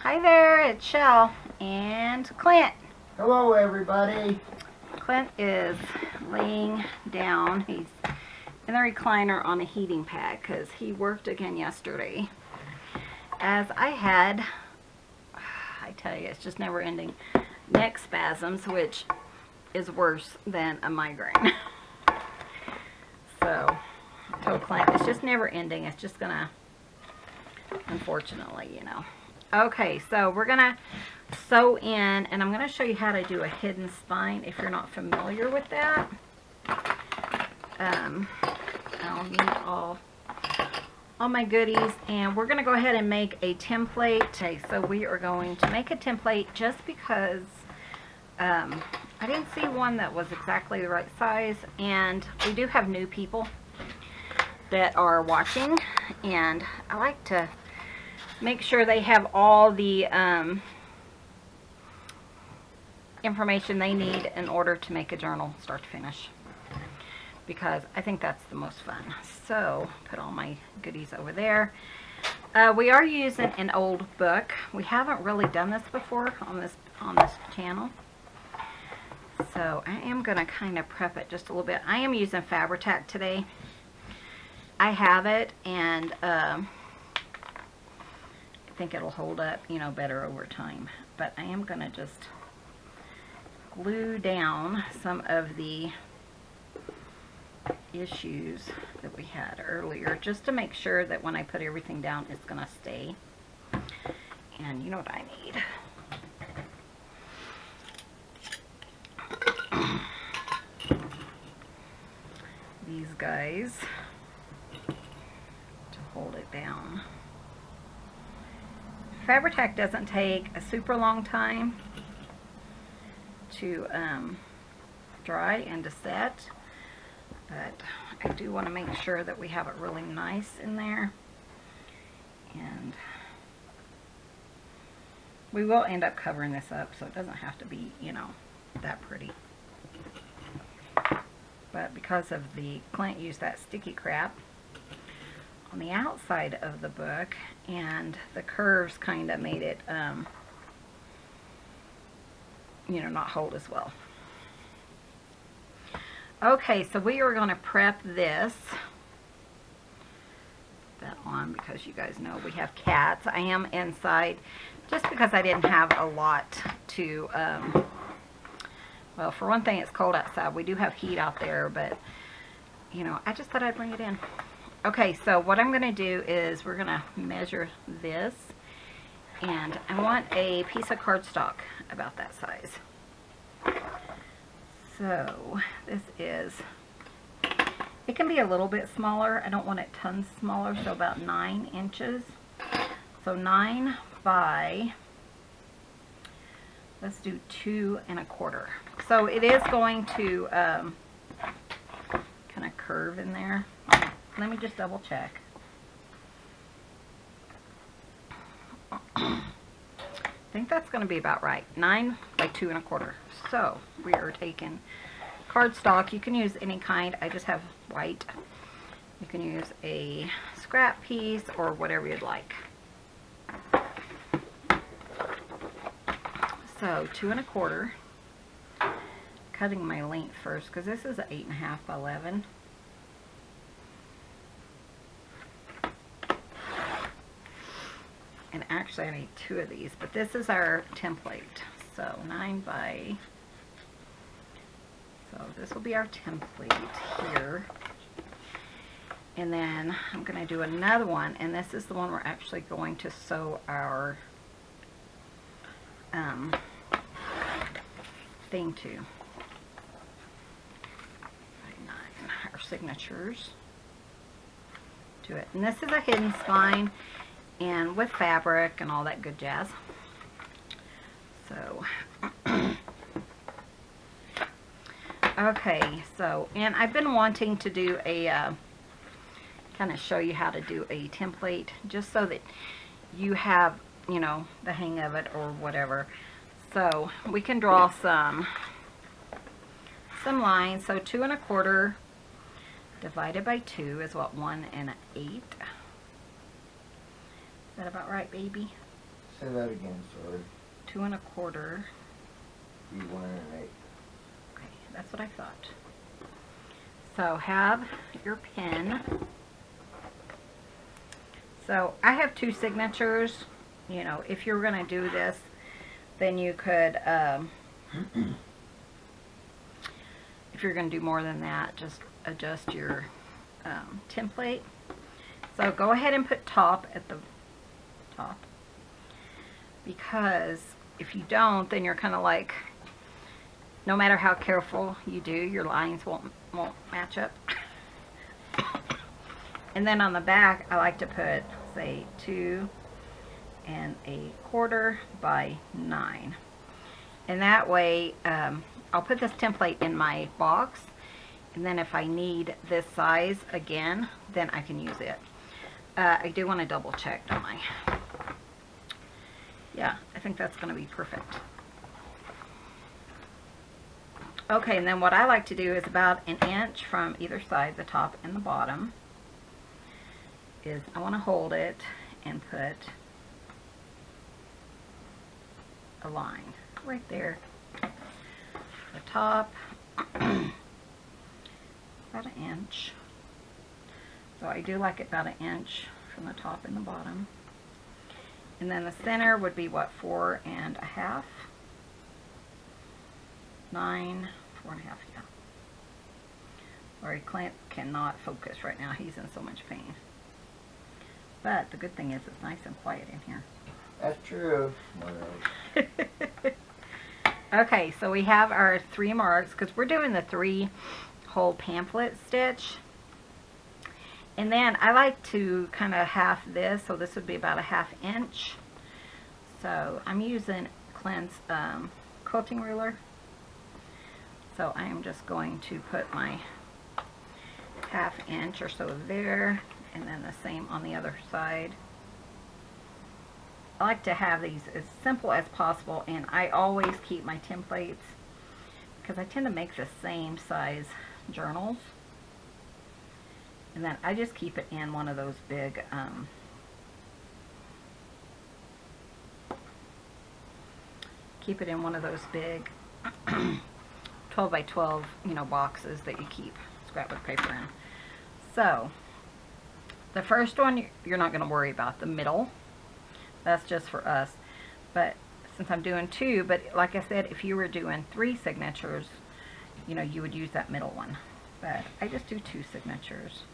Hi there, it's Chelle and Clint. Hello everybody. Clint is laying down. He's in the recliner on a heating pad because he worked again yesterday. As I had, I tell you, it's just never ending, neck spasms, which is worse than a migraine. So I told Clint, it's just never ending. It's just gonna, unfortunately, you know. Okay, so we're gonna sew in, and I'm gonna show you how to do a hidden spine if you're not familiar with that. I'll need all my goodies, and we're gonna go ahead and make a template. Okay, so we are going to make a template just because I didn't see one that was exactly the right size, and we do have new people that are watching, and I like to make sure they have all the information they need in order to make a journal start to finish, because I think that's the most fun. So put all my goodies over there. We are using an old book. We haven't really done this before on this channel, so I am going to kind of prep it just a little bit. I am using Fabri-Tac today. I have it, and I think it'll hold up, you know, better over time. But I am going to just glue down some of the issues that we had earlier, just to make sure that when I put everything down, it's going to stay. And you know what I need? These guys to hold it down. Fabri-Tac doesn't take a super long time to dry and to set, but I do want to make sure that we have it really nice in there, and we will end up covering this up, so it doesn't have to be, you know, that pretty. But because of the Clint used that sticky crap on the outside of the book, and the curves kind of made it, you know, not hold as well. Okay, so we are going to prep this. Put that on because you guys know we have cats. I am inside just because I didn't have a lot to, well, for one thing, it's cold outside. We do have heat out there, but, you know, I just thought I'd bring it in. Okay, so what I'm going to do is we're going to measure this, and I want a piece of cardstock about that size. So this is, it can be a little bit smaller. I don't want it tons smaller, so about 9 inches. So 9 by, let's do 2 1/4. So it is going to kind of curve in there. Let me just double check. I think that's going to be about right. 9 by 2 1/4. So we are taking cardstock. You can use any kind. I just have white. You can use a scrap piece or whatever you'd like. So 2 1/4. Cutting my length first because this is an 8.5 by 11. And actually I need 2 of these, but this is our template. So 9 by, so this will be our template here. And then I'm going to do another one, and this is the one we're actually going to sew our thing to. Our signatures to it. And this is a hidden spine, and with fabric and all that good jazz. So okay, so, and I've been wanting to do a kind of show you how to do a template, just so that you have, you know, the hang of it or whatever. So we can draw some lines. So 2 1/4 divided by 2 is what, 1 1/8. Is that about right, baby? Say that again, sorry. 2 1/4. Be 1 1/8. Okay, that's what I thought. So have your pen. So I have 2 signatures. You know, if you're going to do this, then you could, if you're going to do more than that, just adjust your template. So go ahead and put top at the top, because if you don't, then you're kind of like, no matter how careful you do, your lines won't match up. And then on the back, I like to put, say, 2 1/4 by 9. And that way, I'll put this template in my box, and then if I need this size again, then I can use it. I do want to double check, don't I? Yeah, I think that's going to be perfect. Okay, and then what I like to do is about 1 inch from either side, the top and the bottom, is I want to hold it and put a line right there. The top, about 1 inch. So I do like it about 1 inch from the top and the bottom. And then the center would be what, 4 1/2? 9, 4 1/2, yeah. Sorry, Clint cannot focus right now. He's in so much pain. But the good thing is it's nice and quiet in here. That's true. Okay, so we have our 3 marks, because we're doing the 3 hole pamphlet stitch. And then I like to kind of half this, so this would be about 1/2 inch. So I'm using Clint's quilting ruler. So I am just going to put my 1/2 inch or so there, and then the same on the other side. I like to have these as simple as possible, and I always keep my templates, because I tend to make the same size journals. And then I just keep it in one of those big, keep it in one of those big 12 by 12, you know, boxes that you keep scrapbook paper in. So the first one, you're not going to worry about. The middle, that's just for us. But since I'm doing 2, but like I said, if you were doing 3 signatures, you know, you would use that middle one. But I just do 2 signatures.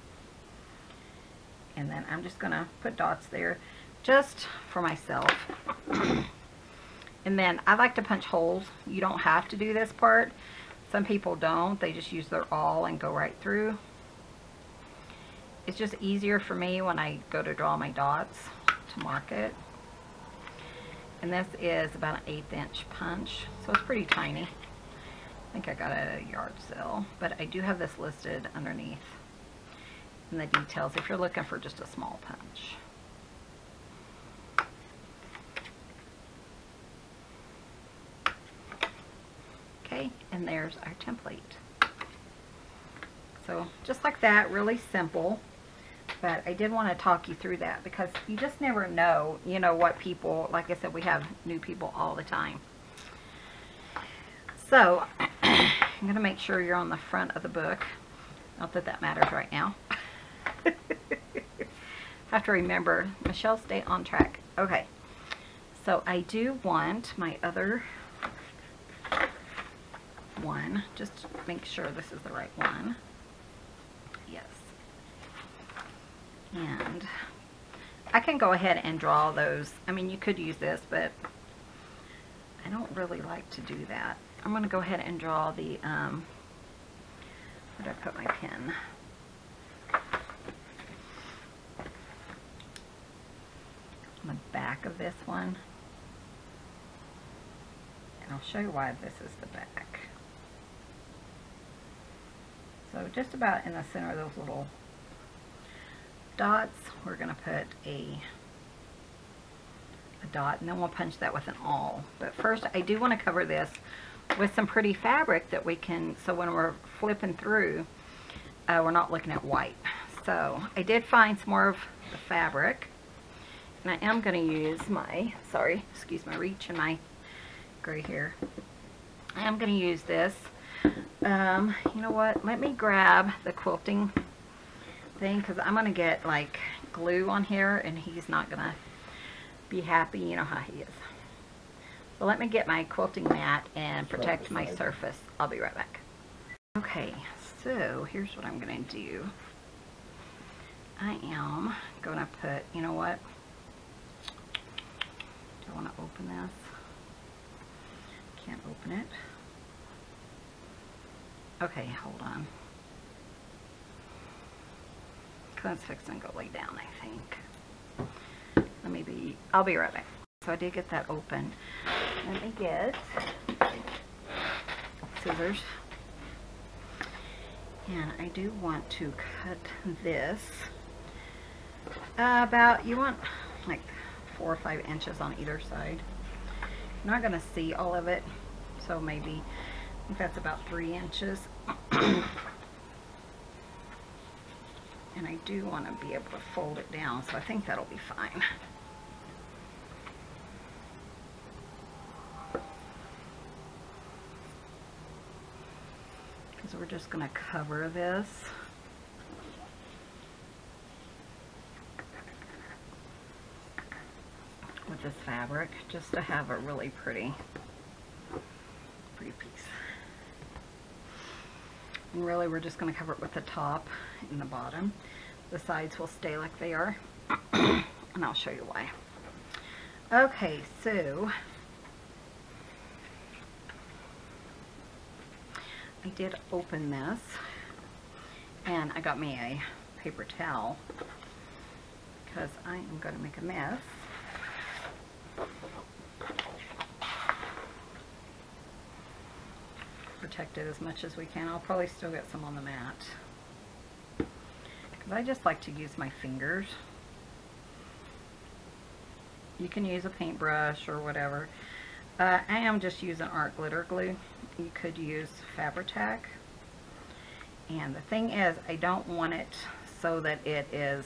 And then I'm just going to put dots there just for myself. And then I like to punch holes. You don't have to do this part. Some people don't. They just use their awl and go right through. It's just easier for me when I go to draw my dots to mark it. And this is about an 1/8 inch punch, so it's pretty tiny. I think I got it at a yard sale, but I do have this listed underneath in the details if you're looking for just a small punch. Okay, and there's our template. So just like that, really simple. But I did want to talk you through that, because you just never know, you know, what people, like I said, we have new people all the time. So I'm going to make sure you're on the front of the book. Not that that matters right now. Have to remember, Michelle, stay on track. Okay, so I do want my other one, just to make sure this is the right one. Yes. And I can go ahead and draw those. I mean, you could use this, but I don't really like to do that. I'm going to go ahead and draw the, where did I put my pen? On the back of this one. And I'll show you why this is the back. So just about in the center of those little dots, we're going to put a dot, and then we'll punch that with an awl. But first, I do want to cover this with some pretty fabric that we can, so when we're flipping through, we're not looking at white. So I did find some more of the fabric, And I am going to use my, sorry, excuse my reach and my gray hair. I am going to use this. You know what? Let me grab the quilting thing because I'm going to get like glue on here and he's not going to be happy. You know how he is. So let me get my quilting mat and protect my surface. I'll be right back. Okay, so here's what I'm going to do. I am going to put, you know what? Do I want to open this? Can't open it. Okay, hold on. Clint's fixing to go lay down, I think. I'll be right back. So I did get that open. Let me get scissors. And I do want to cut this about, you want like 4 or 5 inches on either side. You're not going to see all of it, so maybe, I think that's about 3 inches. And I do want to be able to fold it down, so I think that'll be fine. Because we're just going to cover this. With this fabric, just to have a really pretty piece. And really we're just going to cover it with the top and the bottom. The sides will stay like they are. And I'll show you why. Okay, so I did open this and I got me a paper towel because I am going to make a mess. Protect it as much as we can. I'll probably still get some on the mat because I just like to use my fingers. You can use a paintbrush or whatever. I am just using art glitter glue. You could use Fabri-Tac. And the thing is, I don't want it so that it is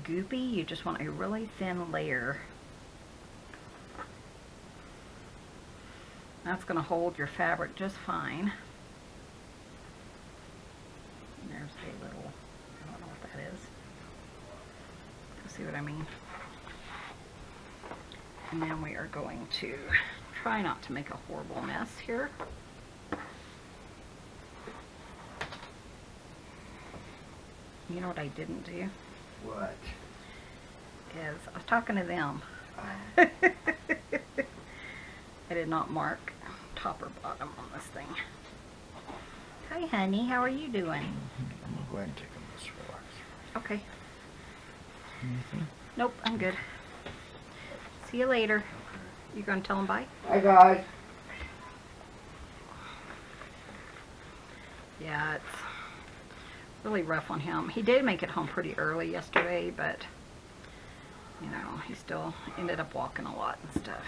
goopy. You just want a really thin layer. That's going to hold your fabric just fine. And there's a little, I don't know what that is. You'll see what I mean. And then we are going to try not to make a horrible mess here. You know what I didn't do? What? Is I was talking to them. I did not mark top or bottom on this thing. Hi honey, how are you doing? I'm going to go ahead and take them this relax. Okay. Anything? Nope, I'm good. See you later. You gonna tell them bye? Hi guys. Yeah, it's really rough on him. He did make it home pretty early yesterday, but you know, he still ended up walking a lot and stuff.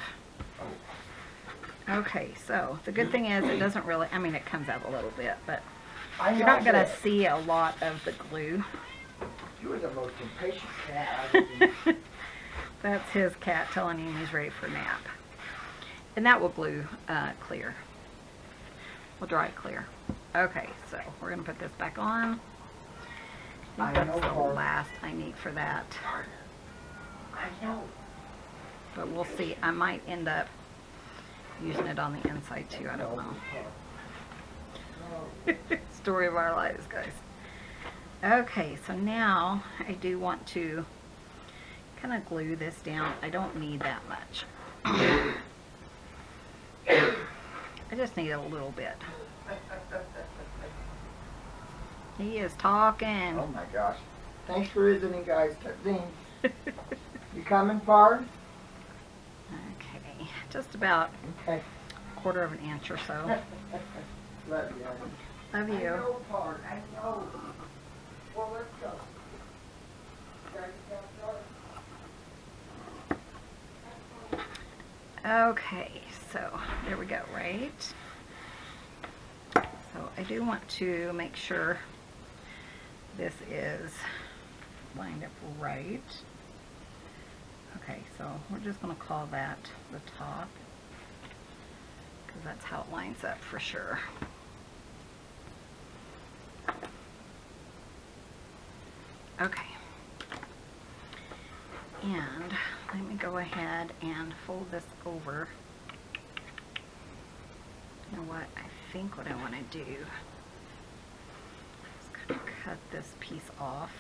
Okay, so the good thing is it doesn't really, I mean it comes out a little bit, but you're not going to see a lot of the glue. You were the most impatient cat I've ever seen. That's his cat telling him he's ready for a nap. And that will glue clear. We'll dry it clear. Okay, so we're going to put this back on. I think that's the last I need for that. I know. But we'll see. I might end up using it on the inside too. I don't know. Story of our lives, guys. Okay, so now I do want to kind of glue this down. I don't need that much. I just need a little bit. He is talking. Oh my gosh. Thanks for visiting, guys. You coming far? Okay, just about Okay. a quarter of an inch or so. Love you. Love you. I know, Pard. I know. Well, let's go. Okay, so there we go, right? So I do want to make sure this is lined up right. So we're just going to call that the top, because that's how it lines up for sure. Okay. And let me go ahead and fold this over. You know what? I think what I want to do is kind of cut this piece off.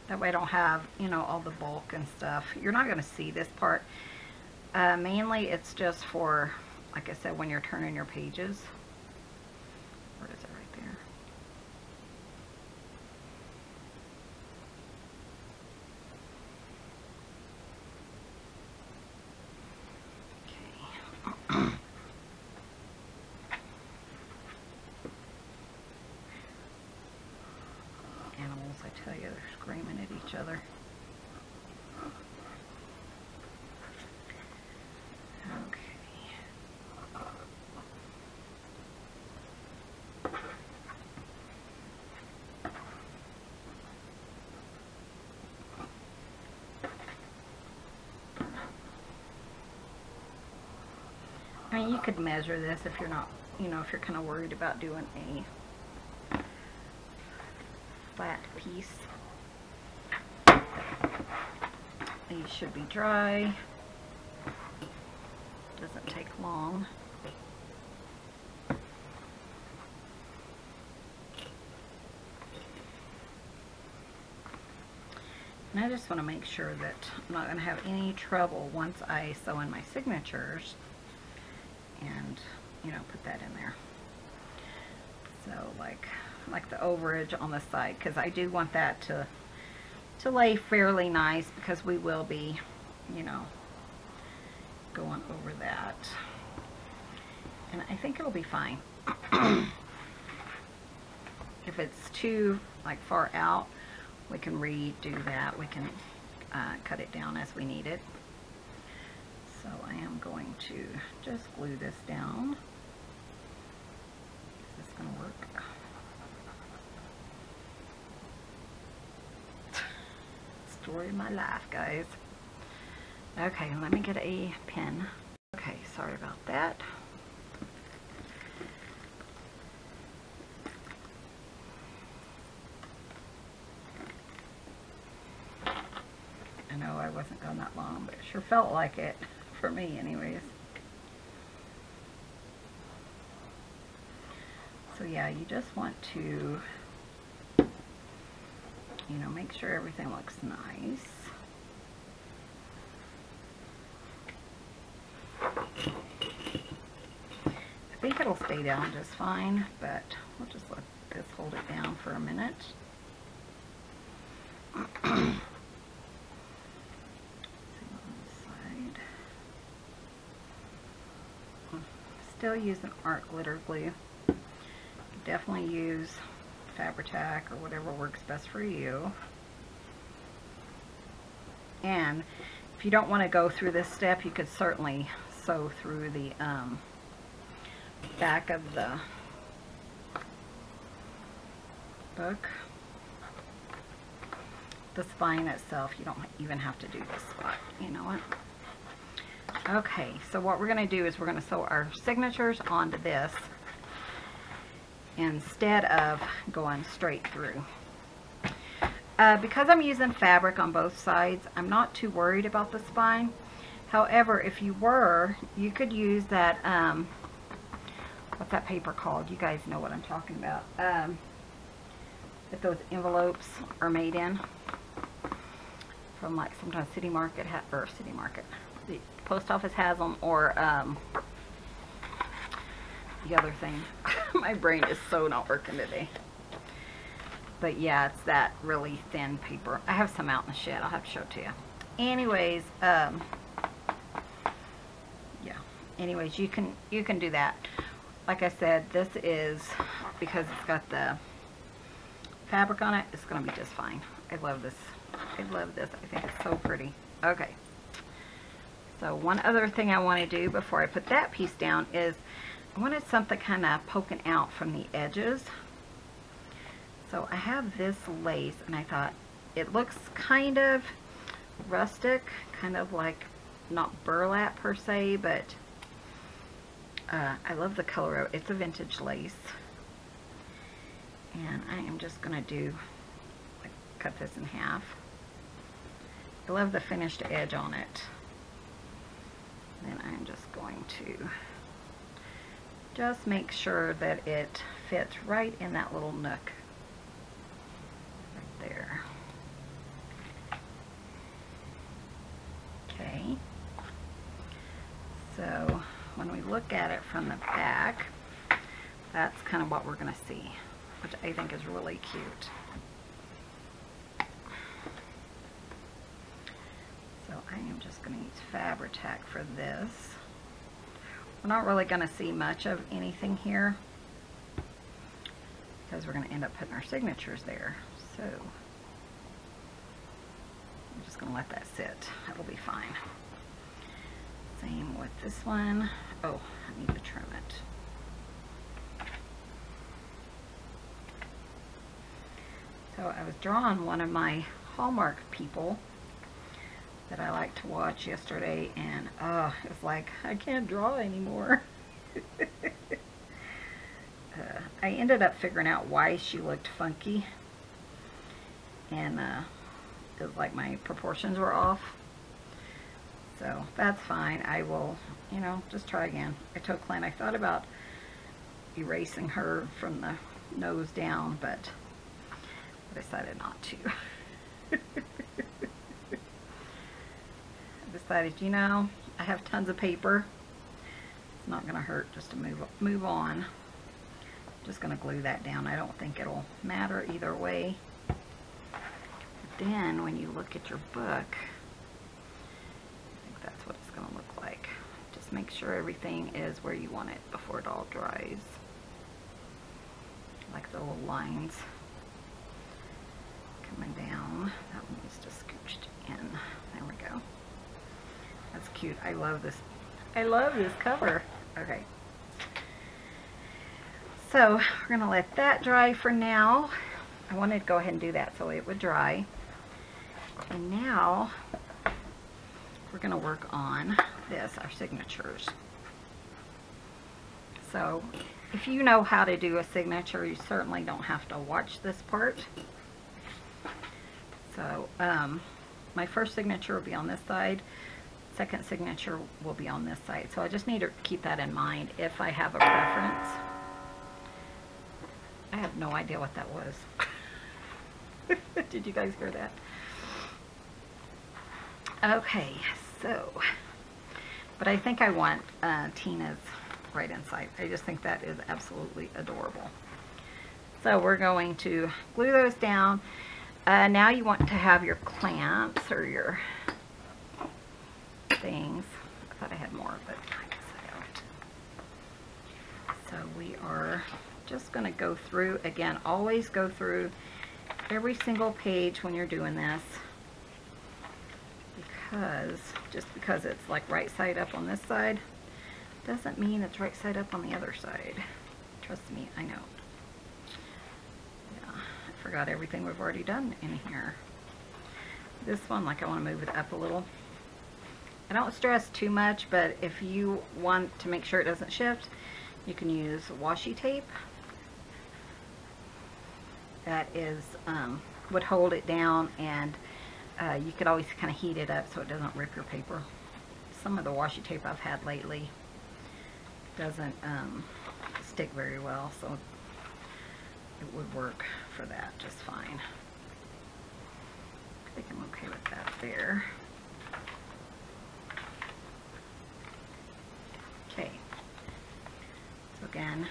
That way I don't have, you know, all the bulk and stuff. You're not going to see this part. Mainly it's just for, like I said, when you're turning your pages. Where is it? Right there. Okay. Animals, I tell you, they're screaming at each other. I mean, you could measure this if you're not, you know, if you're kind of worried about doing a flat piece. These should be dry. Doesn't take long. And I just want to make sure that I'm not going to have any trouble once I sew in my signatures and, you know, put that in there. So like the overage on the side, because I do want that to lay fairly nice, because we will be, you know, going over that. And I think it'll be fine. If it's too like far out, we can redo that. We can cut it down as we need it. So I am going to just glue this down. Is this going to work? Story of my life, guys. Okay, let me get a pen. Okay, sorry about that. I know I wasn't going that long, but it sure felt like it for me anyways. So yeah, you just want to, you know, make sure everything looks nice. I think it'll stay down just fine, but we'll just let this hold it down for a minute. Still using art glitter glue. Definitely use Fabri-Tac or whatever works best for you. And if you don't want to go through this step, you could certainly sew through the back of the book. The spine itself, you don't even have to do this spot. You know what? Okay, so what we're going to do is we're going to sew our signatures onto this instead of going straight through. Because I'm using fabric on both sides, I'm not too worried about the spine. However, if you were, you could use that, what's that paper called? You guys know what I'm talking about. That those envelopes are made in. From like sometimes City Market, the post office has them, or the other thing. My brain is so not working today. But yeah, it's that really thin paper. I have some out in the shed. I'll have to show it to you. Anyways, yeah. Anyways, you can do that. Like I said, this is, because it's got the fabric on it, it's going to be just fine. I love this. I love this. I think it's so pretty. Okay. So one other thing I want to do before I put that piece down is I wanted something kind of poking out from the edges. So I have this lace, and I thought it looks kind of rustic, kind of like not burlap per se, but I love the color of it. It's a vintage lace. And I am just going to do, like, cut this in half. I love the finished edge on it. Then I'm just going to just make sure that it fits right in that little nook. Right there. Okay. So when we look at it from the back, that's kind of what we're going to see, which I think is really cute. So I am just going to use Fabri-Tac for this. We're not really going to see much of anything here because we're going to end up putting our signatures there. So I'm just going to let that sit. That'll be fine. Same with this one. Oh, I need to trim it. So I was drawing one of my Hallmark people that I like to watch yesterday, and it's like I can't draw anymore. I ended up figuring out why she looked funky, and it was like my proportions were off. So that's fine. I will, you know, just try again. I told Clint I thought about erasing her from the nose down, but I decided not to. I decided, you know, I have tons of paper. It's not going to hurt just to move on. I'm just going to glue that down. I don't think it'll matter either way. But then when you look at your book, that's what it's going to look like. Just make sure everything is where you want it before it all dries. Like the little lines coming down. That one needs to scooched in. There we go. That's cute. I love this. I love this cover. Okay. So we're going to let that dry for now. I wanted to go ahead and do that so it would dry. And now we're going to work on this, our signatures. So if you know how to do a signature, you certainly don't have to watch this part. So my first signature will be on this side. Second signature will be on this side. So I just need to keep that in mind if I have a preference. I have no idea what that was. Did you guys hear that? Okay, so, but I think I want Tina's right inside. I just think that is absolutely adorable. So we're going to glue those down. Now you want to have your clamps or your things. I thought I had more, but I guess I don't. So we are just going to go through, again, always go through every single page when you're doing this, because just because it's like right side up on this side doesn't mean it's right side up on the other side. Trust me, I know. Yeah, I forgot everything we've already done in here. This one, like, I want to move it up a little. I don't stress too much, but if you want to make sure it doesn't shift, you can use washi tape. That is, would hold it down, and you could always kind of heat it up so it doesn't rip your paper. Some of the washi tape I've had lately doesn't stick very well, so it would work for that just fine. I think I'm okay with that there. Okay, so again,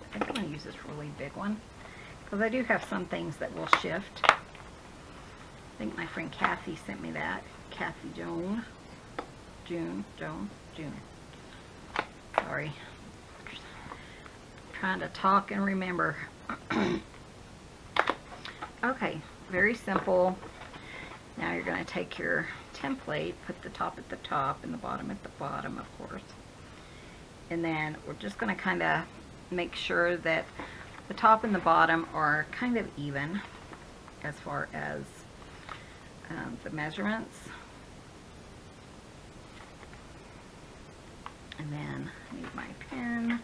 I think I'm going to use this really big one because I do have some things that will shift. I think my friend Kathy sent me that. Kathy June. Sorry. Trying to talk and remember. Okay, very simple. Now you're going to take your template, put the top at the top and the bottom at the bottom, of course. And then we're just going to kind of make sure that the top and the bottom are kind of even as far as the measurements. And then I need my pen,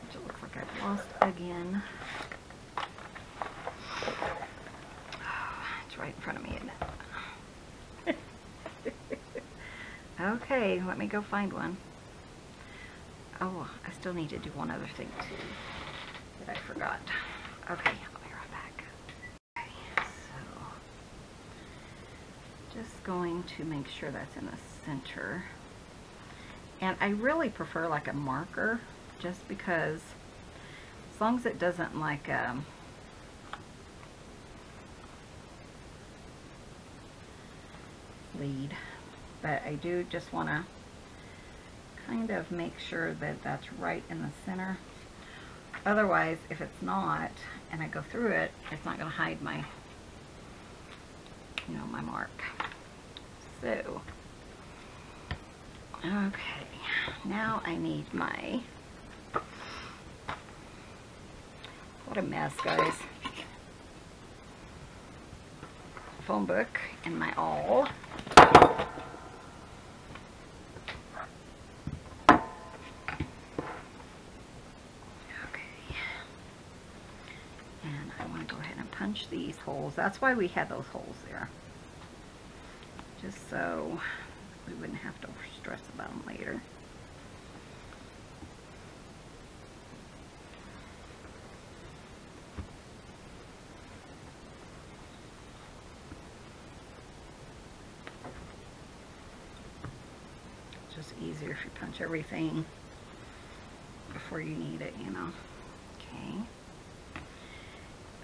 which it looks like I've lost again. Oh, it's right in front of me, isn't it? Okay, let me go find one. Oh, I still need to do one other thing too that I forgot. Okay, I'll be right back. Okay, so just going to make sure that's in the center. And I really prefer like a marker, just because as long as it doesn't like lead, but I do just want to kind of make sure that that's right in the center. Otherwise, if it's not, and I go through it, it's not going to hide my, you know, my mark. So, okay, now I need my, what a mess, guys, phone book and my awl. Punch these holes. That's why we had those holes there, just so we wouldn't have to stress about them later. It's just easier if you punch everything before you need it, you know. Okay.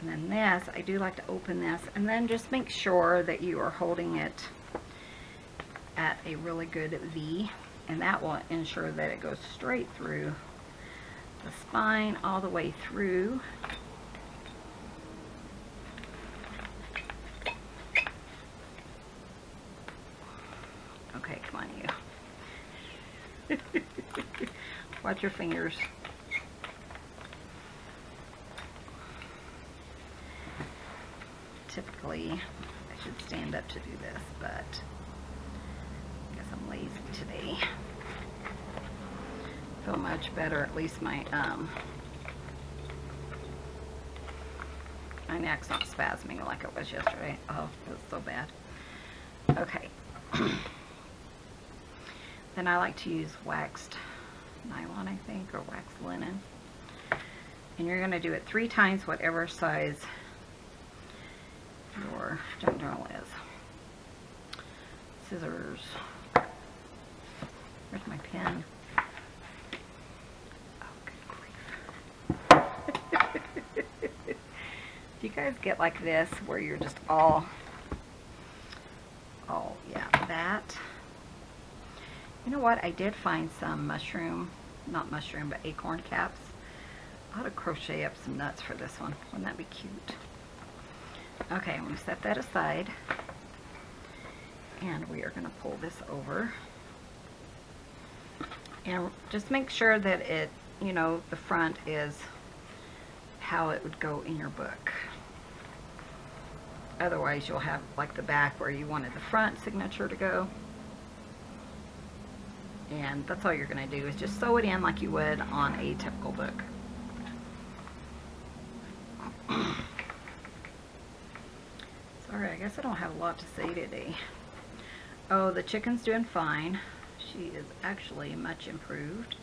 And then this, I do like to open this, and then just make sure that you are holding it at a really good V, and that will ensure that it goes straight through the spine all the way through. Okay, come on, you. Watch your fingers. Typically, I should stand up to do this, but I guess I'm lazy today. Feel much better. At least my neck's not spasming like it was yesterday. Oh, it was so bad. Okay. Then I like to use waxed nylon, I think, or waxed linen. And you're going to do it 3 times, whatever size your junk journal is. Scissors. Where's my pen? Oh, good grief. Do you guys get like this, where you're just all, yeah, that? You know what? I did find some not mushroom, but acorn caps. I ought to crochet up some nuts for this one. Wouldn't that be cute? Okay, I'm going to set that aside, and we are going to pull this over, and just make sure that it, you know, the front is how it would go in your book. Otherwise, you'll have like the back where you wanted the front signature to go, and that's all you're going to do is just sew it in like you would on a typical book. Sorry, I guess I don't have a lot to say today. Oh, the chicken's doing fine. She is actually much improved,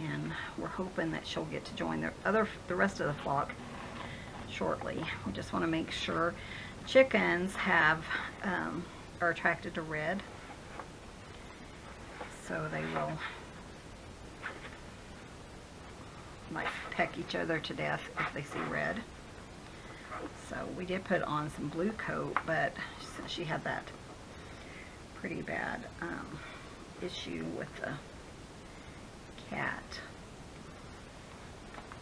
and we're hoping that she'll get to join the rest of the flock shortly. We just want to make sure. Chickens are attracted to red, so they will like peck each other to death if they see red. So we did put on some blue coat, but since she had that pretty bad issue with the cat,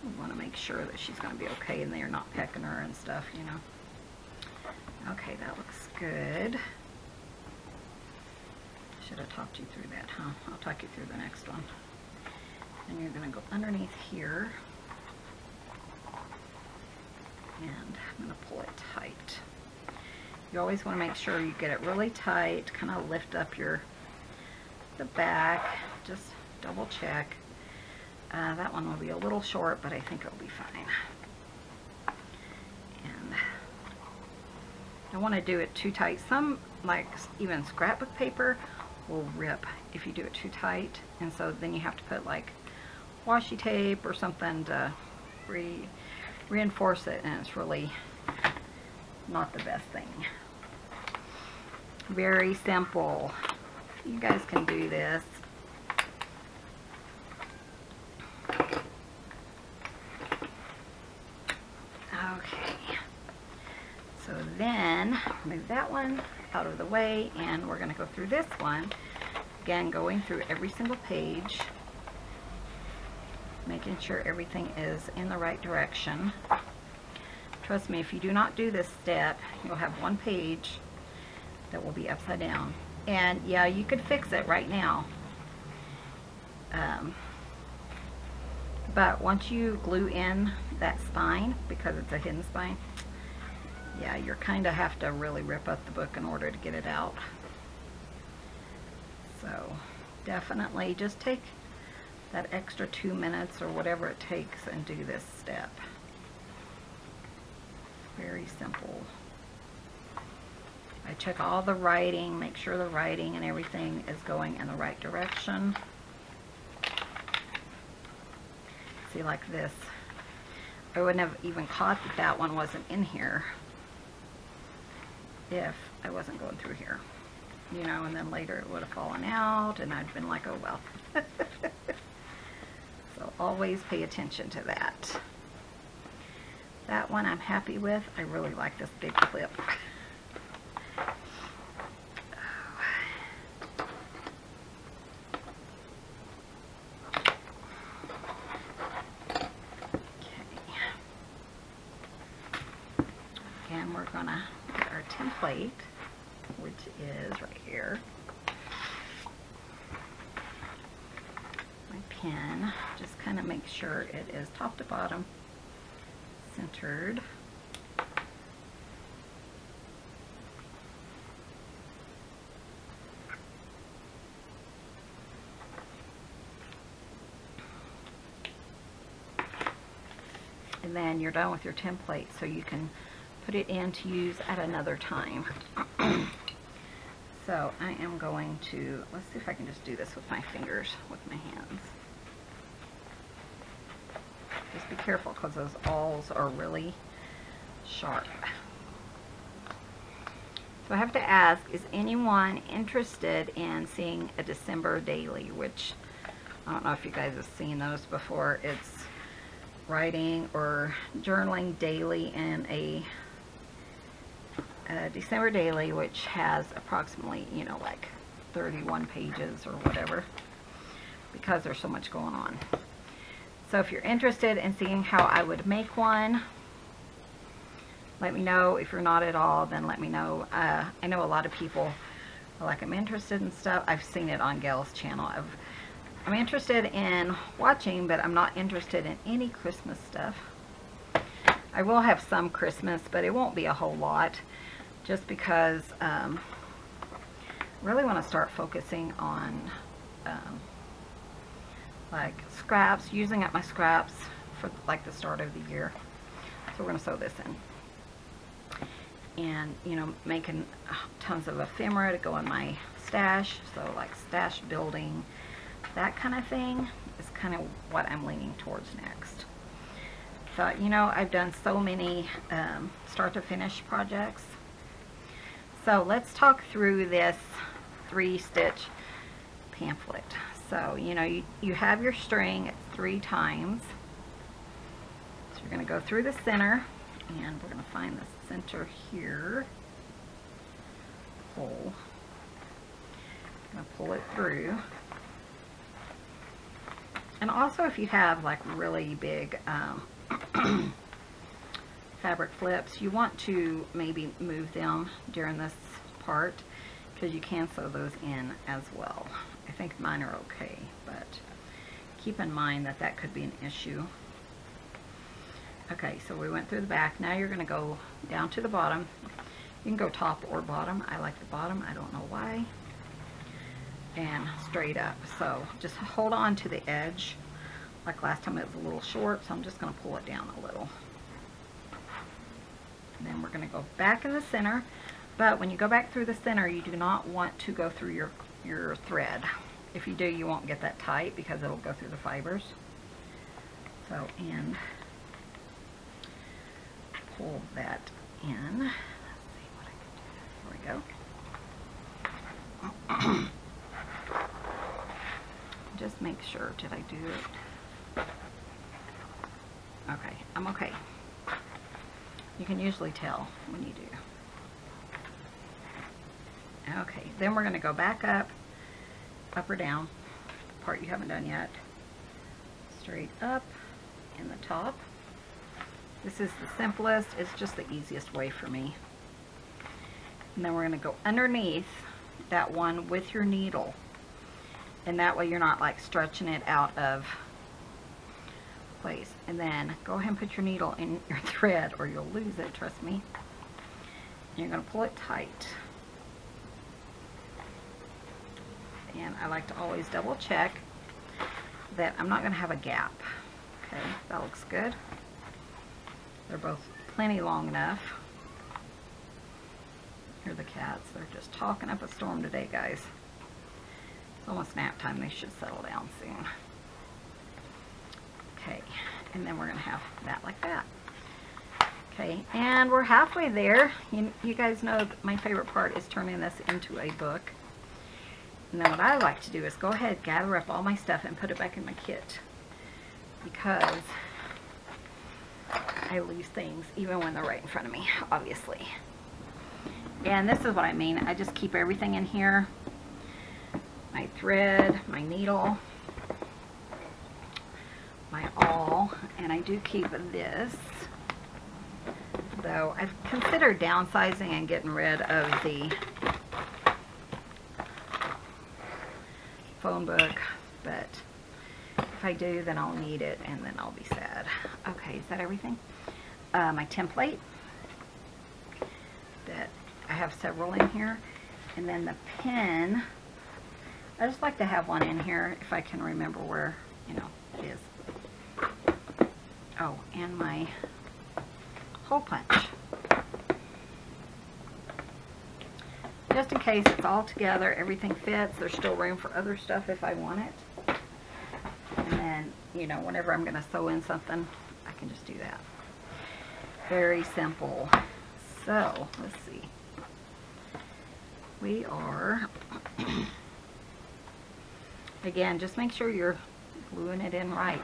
we want to make sure that she's going to be okay and they're not pecking her and stuff, you know. Okay, that looks good. Should have talked you through that, huh? I'll talk you through the next one. And you're going to go underneath here. And I'm going to pull it tight. You always want to make sure you get it really tight. Kind of lift up the back. Just double check. That one will be a little short, but I think it'll be fine. And I don't want to do it too tight. Some, like even scrapbook paper, will rip if you do it too tight. And so then you have to put like washi tape or something to reinforce it, and it's really not the best thing. Very simple. You guys can do this. Okay, so then move that one out of the way, and we're going to go through this one again, going through every single page, making sure everything is in the right direction. Trust me, if you do not do this step, you'll have one page that will be upside down. And yeah, you could fix it right now, but once you glue in that spine, because it's a hidden spine, yeah, you're kind of have to really rip up the book in order to get it out. So definitely just take that extra 2 minutes or whatever it takes and do this step. Very simple. I check all the writing, make sure the writing and everything is going in the right direction. See, like this, I wouldn't have even caught that that one wasn't in here if I wasn't going through here, you know, and then later it would have fallen out and I'd been like, oh well. So always pay attention to that. That one I'm happy with. I really like this big clip. And we're gonna get our template, which is right here. My pen, just kind of make sure it is top to bottom centered. And then you're done with your template, so you can put it in to use at another time. So I am going to, let's see if I can just do this with my fingers, with my hands. Just be careful because those awls are really sharp. So I have to ask, is anyone interested in seeing a December daily? Which, I don't know if you guys have seen those before. It's writing or journaling daily in a December daily, which has approximately, you know, like 31 pages or whatever, because there's so much going on. So if you're interested in seeing how I would make one, let me know. If you're not at all, then let me know. I know a lot of people are like, I'm interested in stuff. I've seen it on Gayle's channel. I'm interested in watching, but I'm not interested in any Christmas stuff. I will have some Christmas, but it won't be a whole lot, just because I really want to start focusing on like scraps, using up my scraps for like the start of the year. So we're going to sew this in. And, you know, making tons of ephemera to go in my stash. So like stash building, that kind of thing is kind of what I'm leaning towards next. So, you know, I've done so many start to finish projects. So let's talk through this 3-stitch pamphlet. So, you know, you have your string at 3 times. So you're going to go through the center, and we're going to find the center here. Pull. I'm going to pull it through. And also, if you have like really big fabric flips, you want to maybe move them during this part, because you can sew those in as well. I think mine are okay, but keep in mind that that could be an issue. Okay, so we went through the back. Now you're going to go down to the bottom. You can go top or bottom. I like the bottom. I don't know why. And straight up. So just hold on to the edge. Like last time it was a little short, so I'm just going to pull it down a little. And then we're going to go back in the center. But when you go back through the center, you do not want to go through your thread. If you do, you won't get that tight because it'll go through the fibers. So, and pull that in. Let's see what I can do. There we go. Just make sure, did I do it? Okay, I'm okay. You can usually tell when you do. Okay, then we're going to go back up or down, the part you haven't done yet. Straight up in the top. This is the simplest, it's just the easiest way for me. And then we're going to go underneath that one with your needle. And that way you're not like stretching it out of place. And then go ahead and put your needle in your thread or you'll lose it, trust me. And you're going to pull it tight. And I like to always double check that I'm not going to have a gap. Okay, that looks good. They're both plenty long enough. Here are the cats. They're just talking up a storm today, guys. It's almost nap time. They should settle down soon. Okay, and then we're going to have that like that. Okay, and we're halfway there. You guys know that my favorite part is turning this into a book. And then what I like to do is go ahead, gather up all my stuff and put it back in my kit. Because I lose things even when they're right in front of me, obviously. And this is what I mean. I just keep everything in here. My thread, my needle, my awl, and I do keep this. Though I've considered downsizing and getting rid of the phone book, but if I do, then I'll need it and then I'll be sad. Okay, is that everything? My template that I have several in here, and then the pen. I just like to have one in here if I can remember where, you know, it is. Oh, and my hole punch. Just in case it's all together, everything fits, there's still room for other stuff if I want it. And then, you know, whenever I'm going to sew in something, I can just do that. Very simple. So, let's see. We are, again, just make sure you're gluing it in right.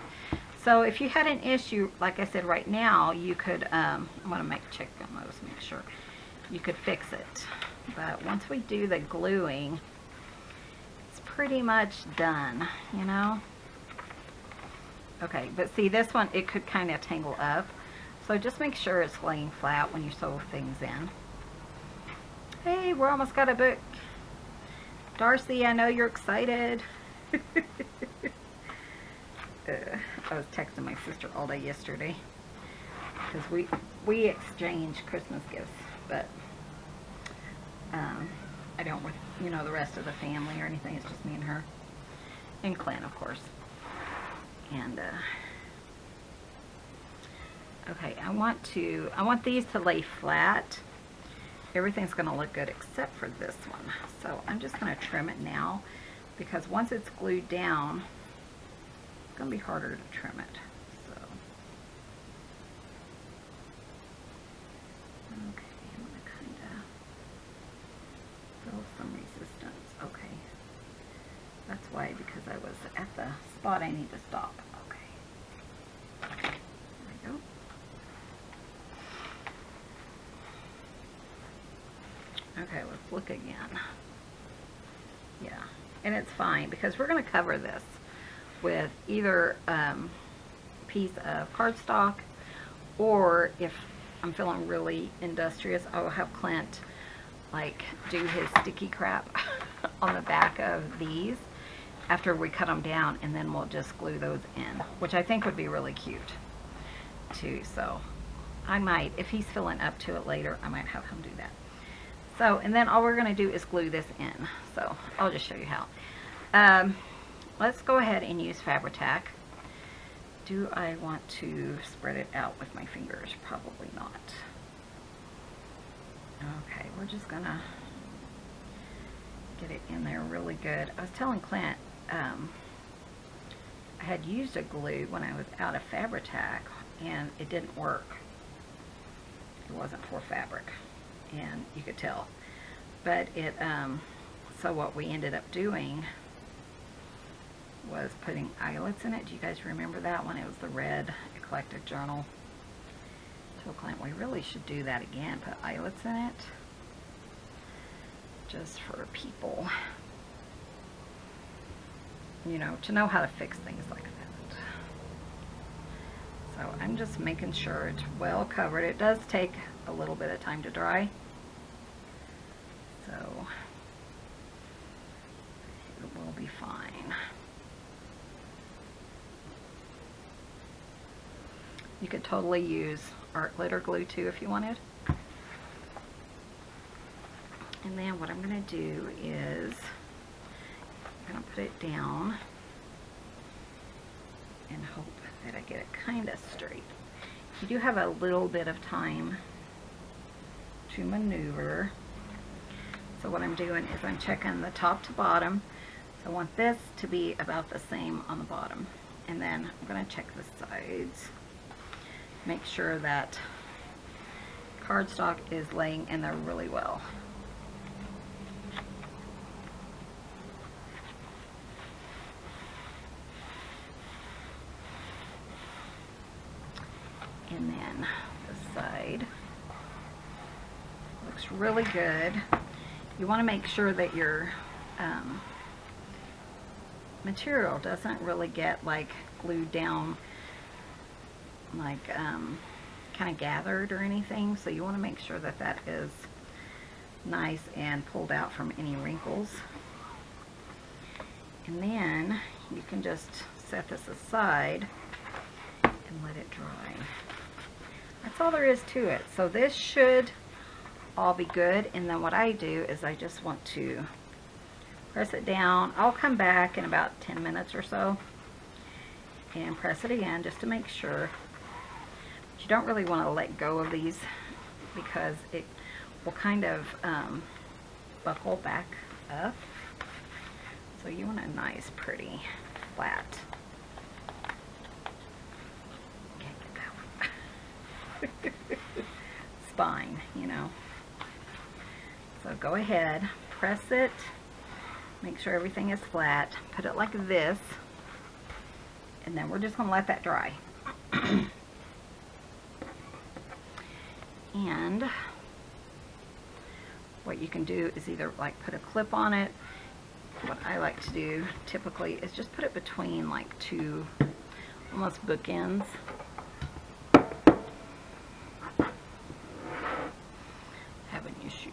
So if you had an issue, like I said, right now, you could, I'm going to check on those, make sure. You could fix it. But once we do the gluing, it's pretty much done, you know? Okay, but see this one, it could kind of tangle up. So just make sure it's laying flat when you sew things in. Hey, we're almost got a book. Darcy, I know you're excited. I was texting my sister all day yesterday because we exchange Christmas gifts, but I don't with, you know, the rest of the family or anything. It's just me and her and Clint, of course. And okay, I want these to lay flat. Everything's going to look good except for this one. So I'm just going to trim it now because once it's glued down, it's going to be harder to trim it. So, okay, I'm going to kind of build some resistance. Okay, that's why, because I was at the spot I need to stop. Okay, there we go. Okay, let's look again. Yeah, and it's fine because we're going to cover this with either piece of cardstock, or if I'm feeling really industrious, I'll have Clint like do his sticky crap on the back of these after we cut them down, and then we'll just glue those in, which I think would be really cute too. So I might, if he's feeling up to it later, I might have him do that. So, and then all we're going to do is glue this in. So I'll just show you how. Let's go ahead and use Fabri-Tac. Do I want to spread it out with my fingers? Probably not. Okay, we're just going to get it in there really good. I was telling Clint, I had used a glue when I was out of Fabri-Tac, and it didn't work. It wasn't for fabric, and you could tell. But it, so what we ended up doing was putting eyelets in it. Do you guys remember that one? It was the red eclectic journal. So Clint, we really should do that again. Put eyelets in it, just for people, you know, to know how to fix things like that. So I'm just making sure it's well covered. It does take a little bit of time to dry, so it will be fine. You could totally use art glitter glue too if you wanted. And then what I'm going to do is I'm going to put it down and hope that I get it kind of straight. You do have a little bit of time to maneuver. So what I'm doing is I'm checking the top to bottom. So I want this to be about the same on the bottom. And then I'm going to check the sides. Make sure that cardstock is laying in there really well. And then the side looks really good. You want to make sure that your material doesn't really get like glued down, like kind of gathered or anything. So you want to make sure that that is nice and pulled out from any wrinkles. And then you can just set this aside and let it dry. That's all there is to it. So this should all be good. And then what I do is I just want to press it down. I'll come back in about 10 minutes or so and press it again just to make sure. But you don't really want to let go of these because it will kind of buckle back up. So you want a nice, pretty, flat spine, you know. So go ahead, press it, make sure everything is flat, put it like this, and then we're just going to let that dry. And what you can do is either like put a clip on it. What I like to do typically is just put it between like two almost bookends. Having issues.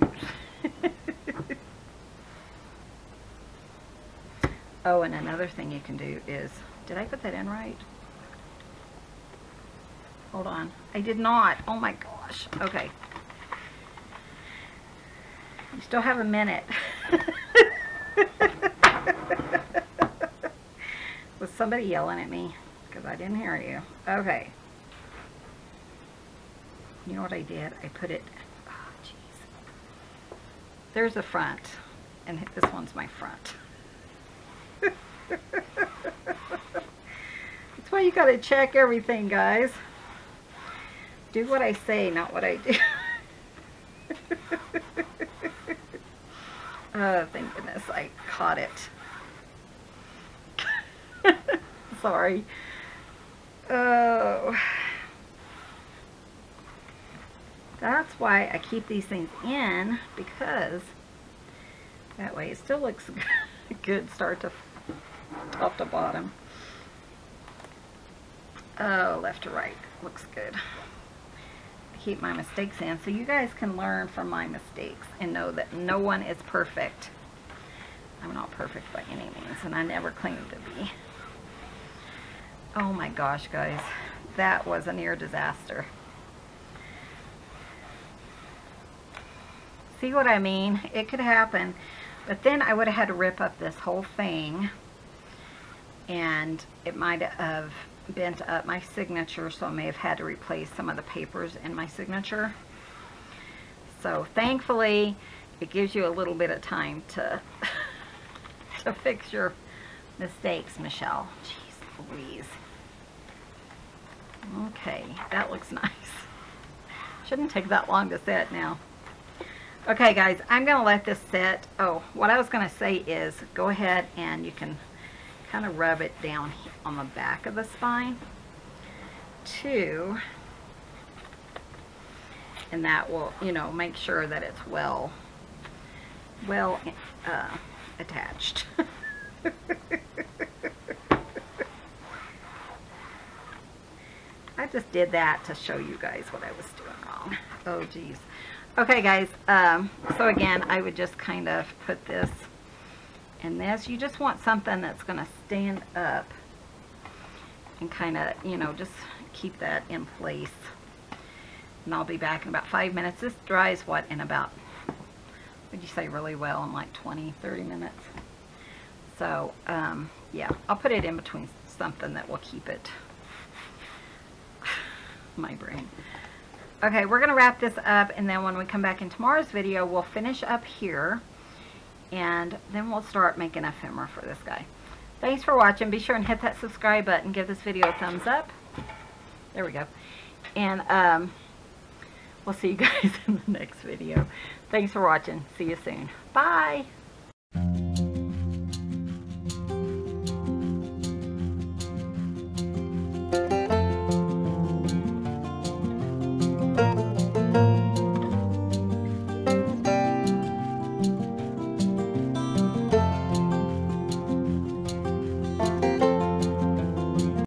Oh, and another thing you can do is, did I put that in right? Hold on. I did not. Oh my gosh. Okay. You still have a minute. Was somebody yelling at me? Because I didn't hear you. Okay. You know what I did? I put it... Oh, jeez. There's the front. And this one's my front. That's why you got to check everything, guys. Do what I say, not what I do. Oh, thank goodness I caught it. Sorry. Oh. That's why I keep these things in, because that way it still looks good start to top to bottom. Oh, left to right looks good. I keep my mistakes in so you guys can learn from my mistakes and know that no one is perfect. I'm not perfect by any means, and I never claimed to be. Oh my gosh, guys. That was a near disaster. See what I mean? It could happen, but then I would have had to rip up this whole thing, and it might have bent up my signature, so I may have had to replace some of the papers in my signature. So thankfully, it gives you a little bit of time to to fix your mistakes, Michelle. Jeez Louise. Okay, that looks nice. Shouldn't take that long to set now. Okay, guys, I'm going to let this sit. Oh, what I was going to say is go ahead and you can kind of rub it down on the back of the spine too, and that will, you know, make sure that it's well attached. I just did that to show you guys what I was doing wrong. Oh geez. Okay, guys, so again, I would just kind of put this in this. You just want something that's going to stand up and kind of, you know, just keep that in place. And I'll be back in about 5 minutes. This dries, what, in about, would you say, really well, in like 20-30 minutes. So, yeah, I'll put it in between something that will keep it. My brain. Okay, we're going to wrap this up, and then when we come back in tomorrow's video, we'll finish up here, and then we'll start making ephemera for this guy. Thanks for watching. Be sure and hit that subscribe button. Give this video a thumbs up. There we go. And we'll see you guys in the next video. Thanks for watching. See you soon. Bye.